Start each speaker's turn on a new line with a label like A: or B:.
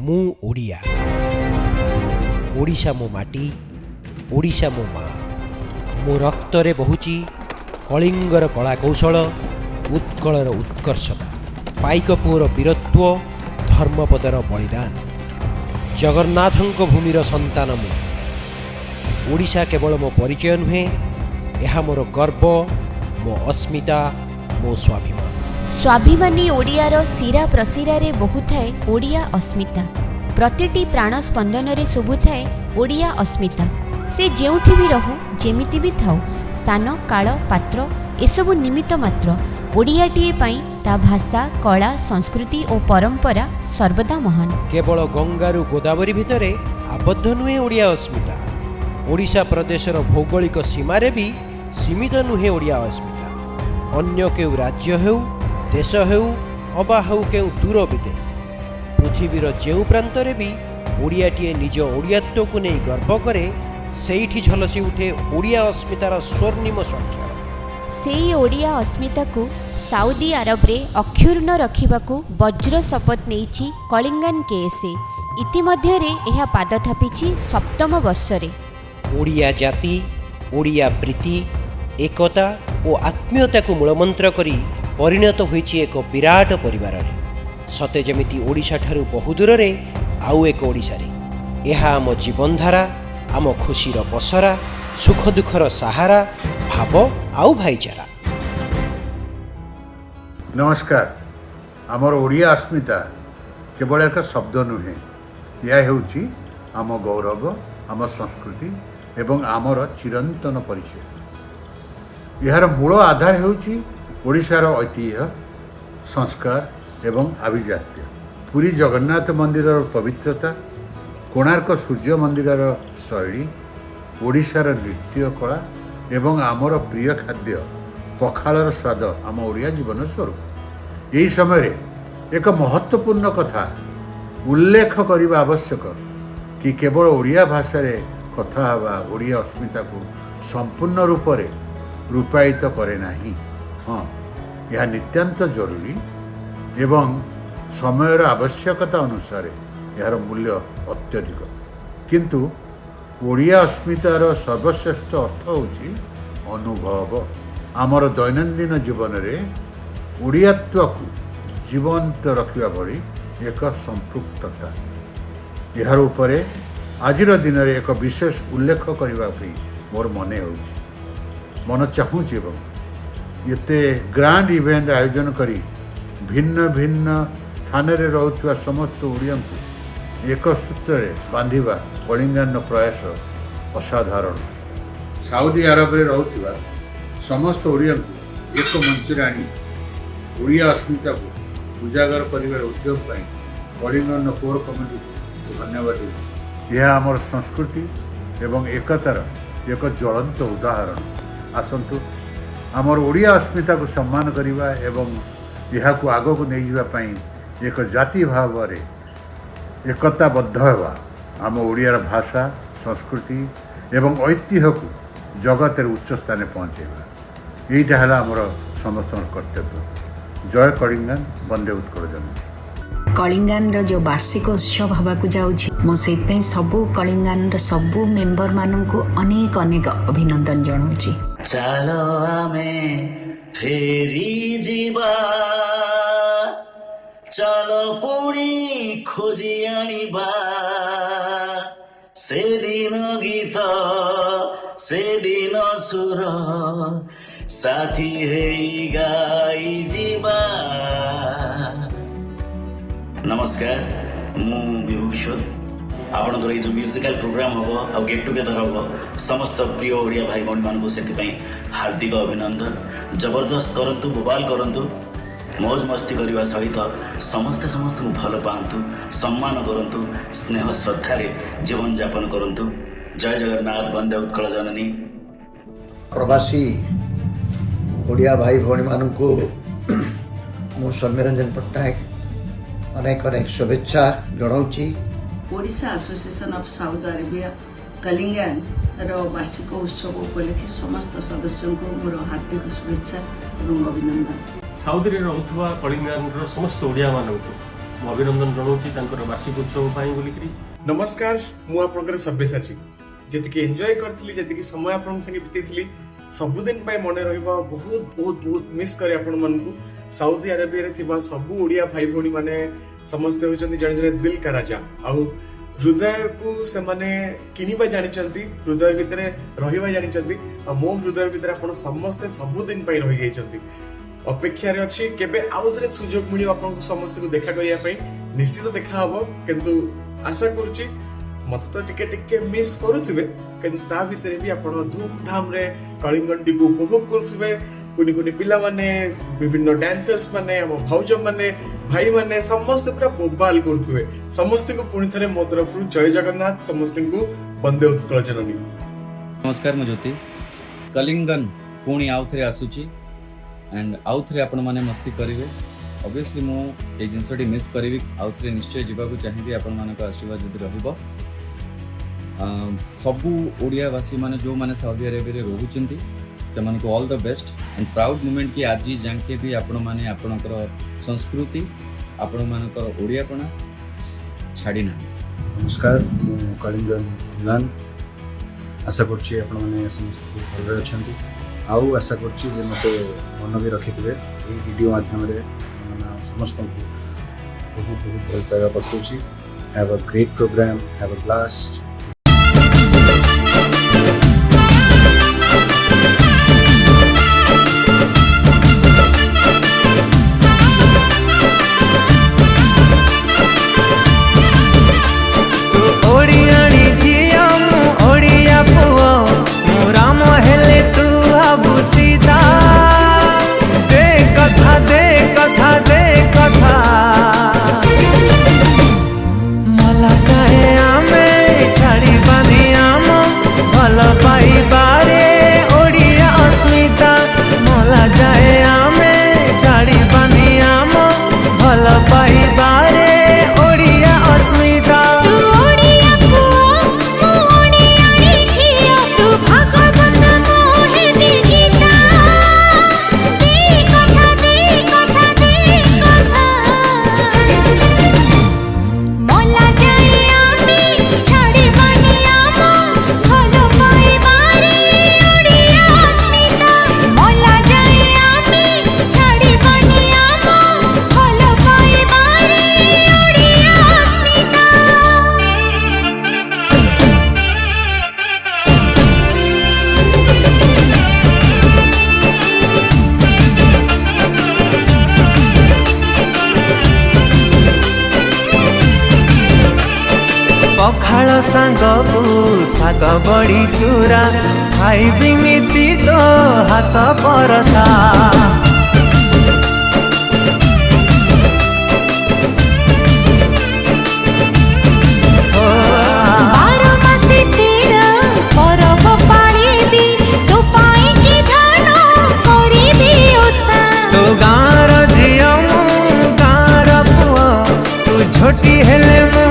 A: ମୁଁ ଓଡ଼ିଆ। ଓଡ଼ିଶା ମୋ ମାଟି, ଓଡ଼ିଶା ମୋ ମା। ମୋ ରକ୍ତରେ ବହୁଛି କଳିଙ୍ଗର କଳାକୌଶଳ, ଉତ୍କଳର ଉତ୍କର୍ଷତା, ପାଇକ ପୁଅର ବୀରତ୍ୱ, ଧର୍ମପଦର ବଳିଦାନ। ଜଗନ୍ନାଥଙ୍କ ଭୂମିର ସନ୍ତାନ ମୁଁ। ଓଡ଼ିଶା କେବଳ ମୋ ପରିଚୟ ନୁହେଁ, ଏହା ମୋର ଗର୍ବ, ମୋ ଅସ୍ମିତା, ମୋ ସ୍ୱାଭିମାନ।
B: ସ୍ୱାଭିମାନୀ ଓଡ଼ିଆର ଶିରା ପ୍ରଶିରାରେ ବହୁଥାଏ ଓଡ଼ିଆ ଅସ୍ମିତା। ପ୍ରତିଟି ପ୍ରାଣ ସ୍ପନ୍ଦନରେ ଶୁଭୁଥାଏ ଓଡ଼ିଆ ଅସ୍ମିତା। ସେ ଯେଉଁଠି ବି ରହୁ, ଯେମିତି ବି ଥାଉ, ସ୍ଥାନ କାଳ ପାତ୍ର ଏସବୁ ନିମିତ୍ତ ମାତ୍ର। ଓଡ଼ିଆଟିଏ ପାଇଁ ତା ଭାଷା, କଳା, ସଂସ୍କୃତି ଓ ପରମ୍ପରା ସର୍ବଦା ମହାନ।
A: କେବଳ ଗଙ୍ଗାରୁ ଗୋଦାବରୀ ଭିତରେ ଆବଦ୍ଧ ନୁହେଁ ଓଡ଼ିଆ ଅସ୍ମିତା। ଓଡ଼ିଶା ପ୍ରଦେଶର ଭୌଗୋଳିକ ସୀମାରେ ବି ସୀମିତ ନୁହେଁ ଓଡ଼ିଆ ଅସ୍ମିତା। ଅନ୍ୟ କେଉଁ ରାଜ୍ୟ ହେଉ, ଦେଶ ହେଉ, ଅବା ହେଉ କେଉଁ ଦୂର ବିଦେଶ, ପୃଥିବୀର ଯେଉଁ ପ୍ରାନ୍ତରେ ବି ଓଡ଼ିଆଟିଏ ନିଜ ଓଡ଼ିଆତ୍ୱକୁ ନେଇ ଗର୍ବ କରେ, ସେଇଠି ଝଲସି ଉଠେ ଓଡ଼ିଆ ଅସ୍ମିତାର ସ୍ୱର୍ଣ୍ଣିମ ସ୍ୱାକ୍ଷର।
B: ସେଇ ଓଡ଼ିଆ ଅସ୍ମିତାକୁ ସାଉଦି ଆରବରେ ଅକ୍ଷୁର୍ଣ୍ଣ ରଖିବାକୁ ବଜ୍ର ଶପଥ ନେଇଛି କଳିଙ୍ଗାନ କେଏସ୍ଏ। ଇତିମଧ୍ୟରେ ଏହା ପାଦ ଥାପିଛି 7ମ ବର୍ଷରେ।
A: ଓଡ଼ିଆ ଜାତି, ଓଡ଼ିଆ ପ୍ରୀତି, ଏକତା ଓ ଆତ୍ମୀୟତାକୁ ମୂଳମନ୍ତ୍ର କରି ପରିଣତ ହୋଇଛି ଏକ ବିରାଟ ପରିବାରରେ। ସତେ ଯେମିତି ଓଡ଼ିଶାଠାରୁ ବହୁ ଦୂରରେ ଆଉ ଏକ ଓଡ଼ିଶାରେ। ଏହା ଆମ ଜୀବନଧାରା, ଆମ ଖୁସିର ପସରା, ସୁଖ ଦୁଃଖର ସାହାରା, ଭାବ ଆଉ ଭାଇଚାରା।
C: ନମସ୍କାର। ଆମର ଓଡ଼ିଆ ଅସ୍ମିତା କେବଳ ଏକ ଶବ୍ଦ ନୁହେଁ, ଏହା ହେଉଛି ଆମ ଗୌରବ, ଆମ ସଂସ୍କୃତି ଏବଂ ଆମର ଚିରନ୍ତନ ପରିଚୟ। ଏହାର ମୂଳ ଆଧାର ହେଉଛି ଓଡ଼ିଶାର ଐତିହ୍ୟ, ସଂସ୍କାର ଏବଂ ଆଭିଜାତ୍ୟ। ପୁରୀ ଜଗନ୍ନାଥ ମନ୍ଦିରର ପବିତ୍ରତା, କୋଣାର୍କ ସୂର୍ଯ୍ୟ ମନ୍ଦିରର ଶୈଳୀ, ଓଡ଼ିଶାର ନୃତ୍ୟ କଳା ଏବଂ ଆମର ପ୍ରିୟ ଖାଦ୍ୟ ପଖାଳର ସ୍ୱାଦ ଆମ ଓଡ଼ିଆ ଜୀବନ ସ୍ୱରୂପ। ଏହି ସମୟରେ ଏକ ମହତ୍ତ୍ୱପୂର୍ଣ୍ଣ କଥା ଉଲ୍ଲେଖ କରିବା ଆବଶ୍ୟକ କି କେବଳ ଓଡ଼ିଆ ଭାଷାରେ କଥା ହେବା ଓଡ଼ିଆ ଅସ୍ମିତାକୁ ସମ୍ପୂର୍ଣ୍ଣ ରୂପରେ ରୂପାୟିତ କରେ ନାହିଁ। ହଁ, ଏହା ନିତାନ୍ତ ଜରୁରୀ ଏବଂ ସମୟର ଆବଶ୍ୟକତା ଅନୁସାରେ ଏହାର ମୂଲ୍ୟ ଅତ୍ୟଧିକ। କିନ୍ତୁ ଓଡ଼ିଆ ଅସ୍ମିତାର ସର୍ବଶ୍ରେଷ୍ଠ ଅର୍ଥ ହେଉଛି ଅନୁଭବ। ଆମର ଦୈନନ୍ଦିନ ଜୀବନରେ ଓଡ଼ିଆତ୍ୱକୁ ଜୀବନ୍ତ ରଖିବା ଭଳି ଏକ ସମ୍ପୃକ୍ତତା। ଏହାର ଉପରେ ଆଜିର ଦିନରେ ଏକ ବିଶେଷ ଉଲ୍ଲେଖ କରିବା ପାଇଁ ମୋର ମନ ଚାହୁଁଛି ଏବଂ ଏତେ ଗ୍ରାଣ୍ଡ ଇଭେଣ୍ଟ ଆୟୋଜନ କରି ଭିନ୍ନ ଭିନ୍ନ ସ୍ଥାନରେ ରହୁଥିବା ସମସ୍ତ ଓଡ଼ିଆଙ୍କୁ ଏକ ସୂତ୍ରରେ ବାନ୍ଧିବା କଳିଙ୍ଗାନର ପ୍ରୟାସ ଅସାଧାରଣ। ସାଉଦି ଆରବରେ ରହୁଥିବା ସମସ୍ତ ଓଡ଼ିଆଙ୍କୁ ଏକ ମଞ୍ଚରେ ଆଣି ଓଡ଼ିଆ ଅସ୍ମିତାକୁ ଉଜାଗର କରିବାର ଉଦ୍ୟମ ପାଇଁ କଳିଙ୍ଗାନର କୋର କମିଟିକୁ ଧନ୍ୟବାଦ ଦେଉଛି। ଏହା ଆମର ସଂସ୍କୃତି ଏବଂ ଏକତାର ଏକ ଜ୍ୱଳନ୍ତ ଉଦାହରଣ। ଆସନ୍ତୁ ଆମର ଓଡ଼ିଆ ଅସ୍ମିତାକୁ ସମ୍ମାନ କରିବା ଏବଂ ଏହାକୁ ଆଗକୁ ନେଇଯିବା ପାଇଁ ଏକ ଜାତି ଭାବରେ ଏକତାବଦ୍ଧ ହେବା। ଆମ ଓଡ଼ିଆର ଭାଷା, ସଂସ୍କୃତି ଏବଂ ଐତିହ୍ୟକୁ ଜଗତରେ ଉଚ୍ଚ ସ୍ଥାନରେ ପହଞ୍ଚାଇବା, ଏଇଟା ହେଲା ଆମର ସମସ୍ତଙ୍କର କର୍ତ୍ତବ୍ୟ। ଜୟ କଳିଙ୍ଗାନ, ବନ୍ଦେ ଉତ୍କଳ ଜନନୀ।
D: କଳିଙ୍ଗାନର ଯେଉଁ ବାର୍ଷିକ ଉତ୍ସବ ହେବାକୁ ଯାଉଛି, ମୁଁ ସେଇଥିପାଇଁ ସବୁ କଳିଙ୍ଗାନର ସବୁ ମେମ୍ବର ମାନଙ୍କୁ ଅନେକ ଅନେକ ଅଭିନନ୍ଦନ ଜଣାଉଛି।
E: ଚାଲ ଆମେ ଫେରି ଯିବା, ଚାଲ ପୁଣି ଖୋଜି ଆଣିବା ସେଦିନ ଗୀତ, ସେଦିନ ସୁର, ସାଥୀ ହେଇ ଗାଇ ଯିବା। ନମସ୍କାର, ମୁଁ ବିଭୁ କିଶୋର। ଆପଣଙ୍କର ଏଇ ଯେଉଁ ମ୍ୟୁଜିକାଲ ପ୍ରୋଗ୍ରାମ ହେବ ଆଉ ଗେଟ୍ ଟୁଗେଦର ହେବ, ସମସ୍ତ ପ୍ରିୟ ଓଡ଼ିଆ ଭାଇ ଭଉଣୀମାନଙ୍କୁ ସେଥିପାଇଁ ହାର୍ଦ୍ଦିକ ଅଭିନନ୍ଦନ। ଜବରଦସ୍ତ କରନ୍ତୁ, ବୋବାଲ କରନ୍ତୁ, ମୌଜ ମସ୍ତି କରିବା ସହିତ ସମସ୍ତଙ୍କୁ ଭଲ ପାଆନ୍ତୁ, ସମ୍ମାନ କରନ୍ତୁ, ସ୍ନେହ ଶ୍ରଦ୍ଧାରେ ଜୀବନଯାପନ କରନ୍ତୁ। ଜୟ ଜଗନ୍ନାଥ, ବନ୍ଦେ ଉତ୍କଳ ଜନନୀ।
F: ପ୍ରବାସୀ ଓଡ଼ିଆ ଭାଇ ଭଉଣୀମାନଙ୍କୁ ମୁଁ ସୌମ୍ୟରଞ୍ଜନ ପଟ୍ଟନାୟକ ଅନେକ ଅନେକ ଶୁଭେଚ୍ଛା ଜଣାଉଛି।
G: Odisha association of Saudi Arabia କଲିଙ୍ଗାନର ବାର୍ଷିକ ଉତ୍ସବ ଉପଲକ୍ଷେ ସମସ୍ତ ସଦସ୍ୟଙ୍କୁ ମୋର ହାର୍ଦ୍ଦିକ ଶୁଭେଚ୍ଛା ଏବଂ ଅଭିନନ୍ଦନ।
H: ସାଉଦିରେ ରହୁଥିବା କଳିଙ୍ଗାନର ସମସ୍ତ ଓଡ଼ିଆମାନଙ୍କୁ ମୁଁ ଅଭିନନ୍ଦନ ଜଣାଉଛି ତାଙ୍କର ବାର୍ଷିକ ଉତ୍ସବ ପାଇଁ ବୋଲିକିରି।
I: नमस्कार मु आपनकर सब्यसाची जेतिकी एंजॉय करथिली जेतिकी समय आपन संगे बितेथिली सबुदिन पाई मने रहइबा बहुत बहुत बहुत मिस करे आपन मन को। सऊदी अरेबिया रे थिबा सबु ओडिया भाई भौणी माने समस्त होचंती जणे जणे दिल का राजा आउ हृदय को से माने किनिबा जानिचंती हृदय भितरे रहिबा जानिचंती आ मो हृदय भितरे आपन समस्त सबुदिन पाई रहि जाइचंती। अपेक्षा रे अछि केबे आउ थरे सुजोग मिलियो आपन को समस्त को देखा करिया पई निश्चित देखा हबो किंतु आशा करुची मत तो टिके टिके मिस करुथिबे किंतु ता भितरे भी आपण धूमधाम रे कलिंगन को उपभोग करुथिबे। कुनी कुनी पिला माने विभिन्न डांसर्स माने हम भौज माने भाई माने समस्त पूरा बोबाल करुथिबे। समस्त को पुनी थरे मो तरफ जय जगन्नाथ समस्त को वंदे उत्कल जननी।
J: नमस्कार मु ज्योति कलिंगन पुणी आउ थे आसुची एंड आउ थे आपण माने मस्ती करिवे। ऑब्वियसली मु से जिनसटी मिस करी आउ थे निश्चय जावाक चाहिए आपण मान आशीर्वाद जदि रहिबो। सबू ओडियावासी माने जो माने सऊदी अरेबिया रोचंती से माने को all the best and proud moment कि आज जाके भी आपण माने आपणकर संस्कृति आपण मानकर ओडियापना छाड़ी ना।
K: नमस्कार मु कलिंगन मिलान आशा करछि आपण माने समस्त भल अछंती आउ आशा करछि जे मते मन भी रखिथिबे ए वीडियो माध्यम रे समस्त को बहुत बहुत भल पाइबा पछुछि। Have a great program, have a blast.
L: Pakhala सांगकु साग बड़ी चूरा खाइबी मिति तो हाथ परसा तो गाँव झिया मु गाँव पुओ तू झोटी हेले मु